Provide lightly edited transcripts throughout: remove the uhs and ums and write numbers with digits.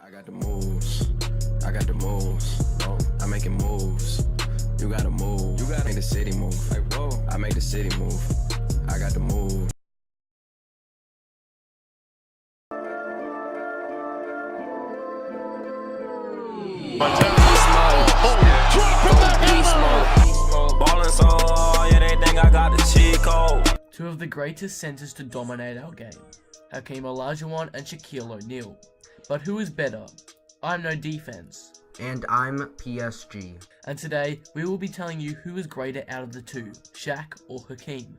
I got the moves. I got the moves. Oh, I'm making moves. You gotta move. You gotta make the city move. Like, whoa. I make the city move. I got the move. Ballin' so hard, yeah, they think I got the cheat code. Two of the greatest centers to dominate our game, Hakeem Olajuwon and Shaquille O'Neal. But who is better? I'm no defense. And I'm PSG. And today, we will be telling you who is greater out of the two, Shaq or Hakeem.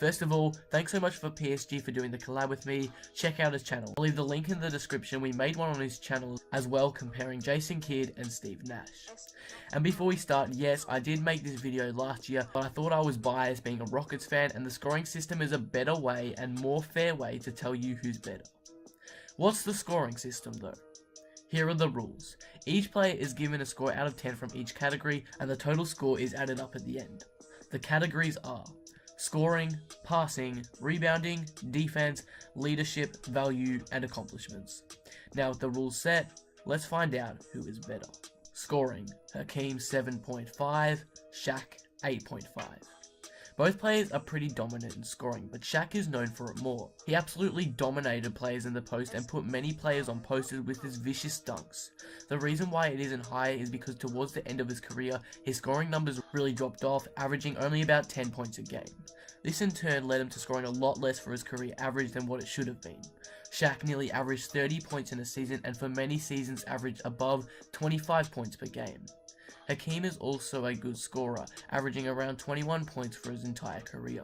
First of all, thanks so much for PSG for doing the collab with me. Check out his channel. I'll leave the link in the description. We made one on his channel as well, comparing Jason Kidd and Steve Nash. And before we start, yes, I did make this video last year, but I thought I was biased being a Rockets fan, and the scoring system is a better way and more fair way to tell you who's better. What's the scoring system though? Here are the rules. Each player is given a score out of 10 from each category, and the total score is added up at the end. The categories are scoring, passing, rebounding, defense, leadership, value, and accomplishments. Now with the rules set, let's find out who is better. Scoring, Hakeem 7.5, Shaq 8.5. Both players are pretty dominant in scoring, but Shaq is known for it more. He absolutely dominated players in the post and put many players on posters with his vicious dunks. The reason why it isn't higher is because towards the end of his career, his scoring numbers really dropped off, averaging only about 10 points a game. This in turn led him to scoring a lot less for his career average than what it should have been. Shaq nearly averaged 30 points in a season, and for many seasons averaged above 25 points per game. Hakeem is also a good scorer, averaging around 21 points for his entire career.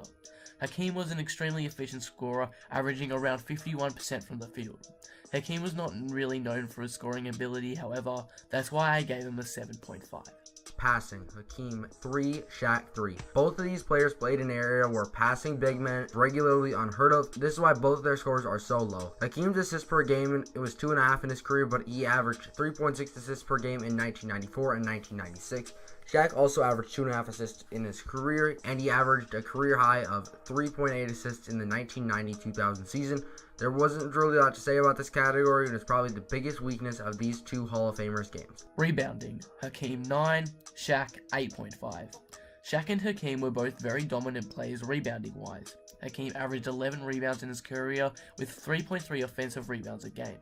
Hakeem was an extremely efficient scorer, averaging around 51% from the field. Hakeem was not really known for his scoring ability, however, that's why I gave him a 7.5. Passing, Hakeem 3, Shaq 3. Both of these players played in an area where passing big men is regularly unheard of. This is why both of their scores are so low. Hakeem's assists per game, it was 2.5 in his career, but he averaged 3.6 assists per game in 1994 and 1996. Shaq also averaged 2.5 assists in his career, and he averaged a career high of 3.8 assists in the 1990-2000 season. There wasn't really a lot to say about this category, and it's probably the biggest weakness of these two Hall of Famers games. Rebounding, Hakeem 9, Shaq 8.5. Shaq and Hakeem were both very dominant players rebounding wise. Hakeem averaged 11 rebounds in his career with 3.3 offensive rebounds a game.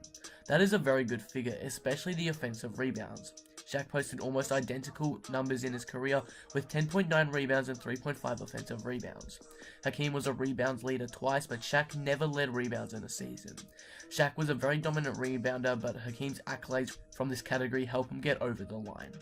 That is a very good figure, especially the offensive rebounds. Shaq posted almost identical numbers in his career with 10.9 rebounds and 3.5 offensive rebounds. Hakeem was a rebounds leader twice, but Shaq never led rebounds in a season. Shaq was a very dominant rebounder, but Hakeem's accolades from this category help him get over the line.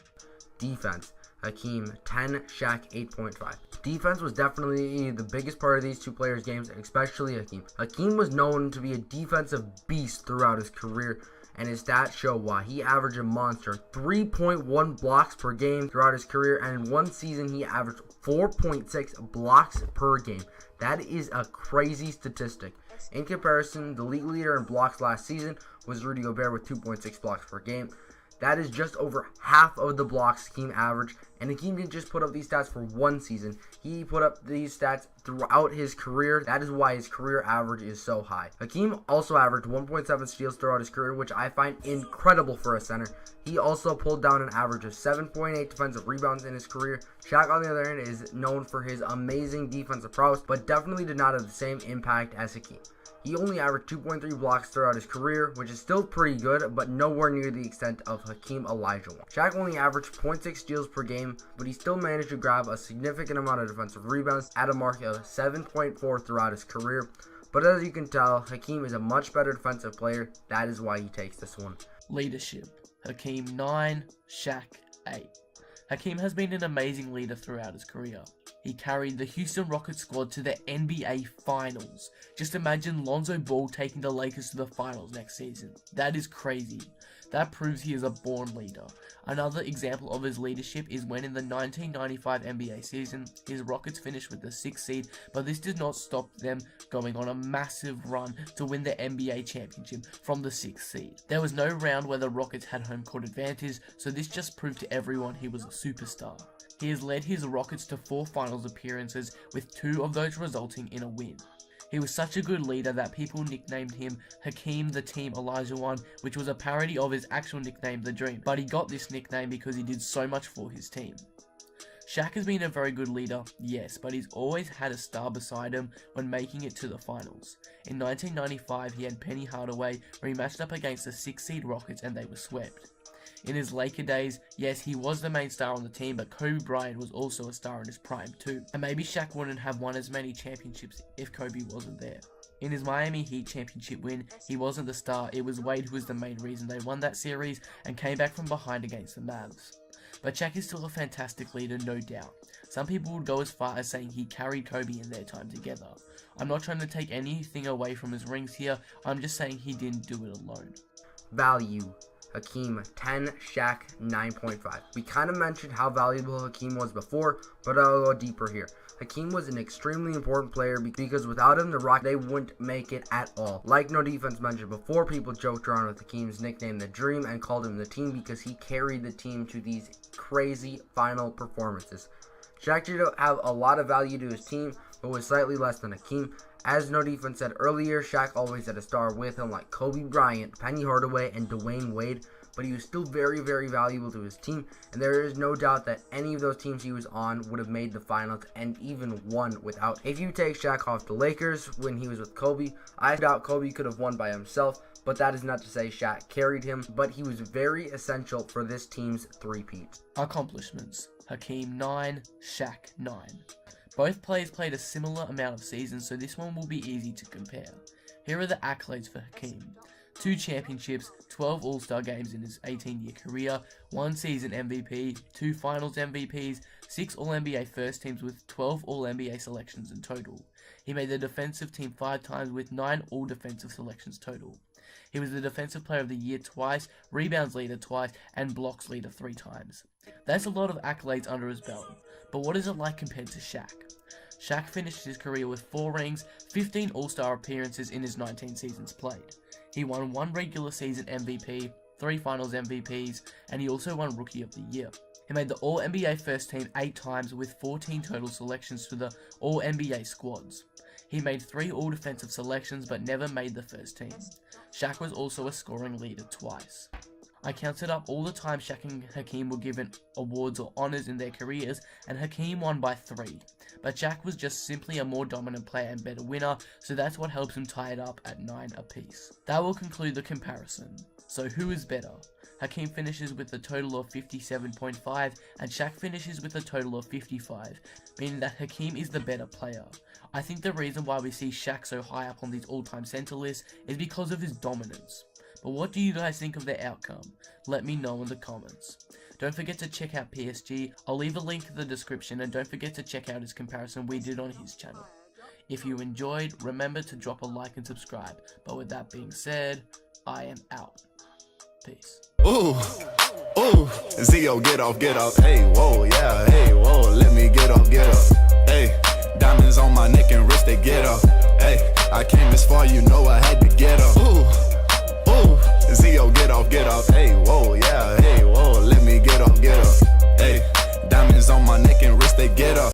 Defense, Hakeem 10, Shaq 8.5. Defense was definitely the biggest part of these two players' games, especially Hakeem. Hakeem was known to be a defensive beast throughout his career, and his stats show why. He averaged a monster 3.1 blocks per game throughout his career, and in one season he averaged 4.6 blocks per game. That is a crazy statistic. In comparison, the league leader in blocks last season was Rudy Gobert with 2.6 blocks per game. That is just over half of the blocks Hakeem averaged, and Hakeem didn't just put up these stats for one season. He put up these stats throughout his career. That is why his career average is so high. Hakeem also averaged 1.7 steals throughout his career, which I find incredible for a center. He also pulled down an average of 7.8 defensive rebounds in his career. Shaq, on the other hand, is known for his amazing defensive prowess, but definitely did not have the same impact as Hakeem. He only averaged 2.3 blocks throughout his career, which is still pretty good, but nowhere near the extent of Hakeem Olajuwon. Shaq only averaged 0.6 steals per game, but he still managed to grab a significant amount of defensive rebounds at a mark of 7.4 throughout his career. But as you can tell, Hakeem is a much better defensive player. That is why he takes this one. Leadership, Hakeem 9, Shaq 8. Hakeem has been an amazing leader throughout his career. He carried the Houston Rockets squad to the NBA Finals. Just imagine Lonzo Ball taking the Lakers to the Finals next season. That is crazy. That proves he is a born leader. Another example of his leadership is when in the 1995 NBA season, his Rockets finished with the 6th seed, but this did not stop them going on a massive run to win the NBA championship from the 6th seed. There was no round where the Rockets had home court advantage, so this just proved to everyone he was a superstar. He has led his Rockets to 4 finals appearances, with 2 of those resulting in a win. He was such a good leader that people nicknamed him Hakeem the Team Olajuwon, which was a parody of his actual nickname, The Dream, but he got this nickname because he did so much for his team. Shaq has been a very good leader, yes, but he's always had a star beside him when making it to the finals. In 1995, he had Penny Hardaway, where he matched up against the 6th seed Rockets and they were swept. In his Laker days, yes, he was the main star on the team, but Kobe Bryant was also a star in his prime too. And maybe Shaq wouldn't have won as many championships if Kobe wasn't there. In his Miami Heat championship win, he wasn't the star, it was Wade who was the main reason they won that series and came back from behind against the Mavs. But Shaq is still a fantastic leader, no doubt. Some people would go as far as saying he carried Kobe in their time together. I'm not trying to take anything away from his rings here, I'm just saying he didn't do it alone. Value. Hakeem 10, Shaq 9.5. We kind of mentioned how valuable Hakeem was before, but I'll go deeper here. Hakeem was an extremely important player because without him, the Rockets, they wouldn't make it at all. Like No Defense mentioned before, people joked around with Hakeem's nickname, The Dream, and called him the team because he carried the team to these crazy final performances. Shaq did have a lot of value to his team, but was slightly less than Hakeem. As No Defense said earlier, Shaq always had a star with him like Kobe Bryant, Penny Hardaway, and Dwayne Wade, but he was still very, very valuable to his team, and there is no doubt that any of those teams he was on would have made the finals and even won without. If you take Shaq off the Lakers when he was with Kobe, I doubt Kobe could have won by himself, but that is not to say Shaq carried him, but he was very essential for this team's three-peat. Accomplishments. Hakeem 9, Shaq 9. Both players played a similar amount of seasons, so this one will be easy to compare. Here are the accolades for Hakeem. 2 championships, 12 All-Star games in his 18-year career, 1 season MVP, 2 finals MVPs, 6 All-NBA first teams with 12 All-NBA selections in total. He made the defensive team 5 times with 9 All-Defensive selections total. He was the Defensive Player of the Year twice, Rebounds Leader twice, and Blocks Leader 3 times. That's a lot of accolades under his belt, but what is it like compared to Shaq? Shaq finished his career with 4 rings, 15 All-Star appearances in his 19 seasons played. He won 1 regular season MVP, 3 finals MVPs, and he also won Rookie of the Year. He made the All-NBA first team 8 times with 14 total selections to the All-NBA squads. He made 3 All-Defensive selections but never made the first team. Shaq was also a scoring leader twice. I counted up all the time Shaq and Hakeem were given awards or honours in their careers, and Hakeem won by 3. But Shaq was just simply a more dominant player and better winner, so that's what helps him tie it up at 9 apiece. That will conclude the comparison. So who is better? Hakeem finishes with a total of 57.5 and Shaq finishes with a total of 55, meaning that Hakeem is the better player. I think the reason why we see Shaq so high up on these all-time center lists is because of his dominance. But what do you guys think of the outcome? Let me know in the comments. Don't forget to check out PSG, I'll leave a link in the description, and don't forget to check out his comparison we did on his channel. If you enjoyed, remember to drop a like and subscribe. But with that being said, I am out. Peace. Ooh, Zio, get off, hey, whoa, yeah, hey, whoa, let me get off, hey, diamonds on my neck and wrist, they get off, hey, I came this far, you know I had to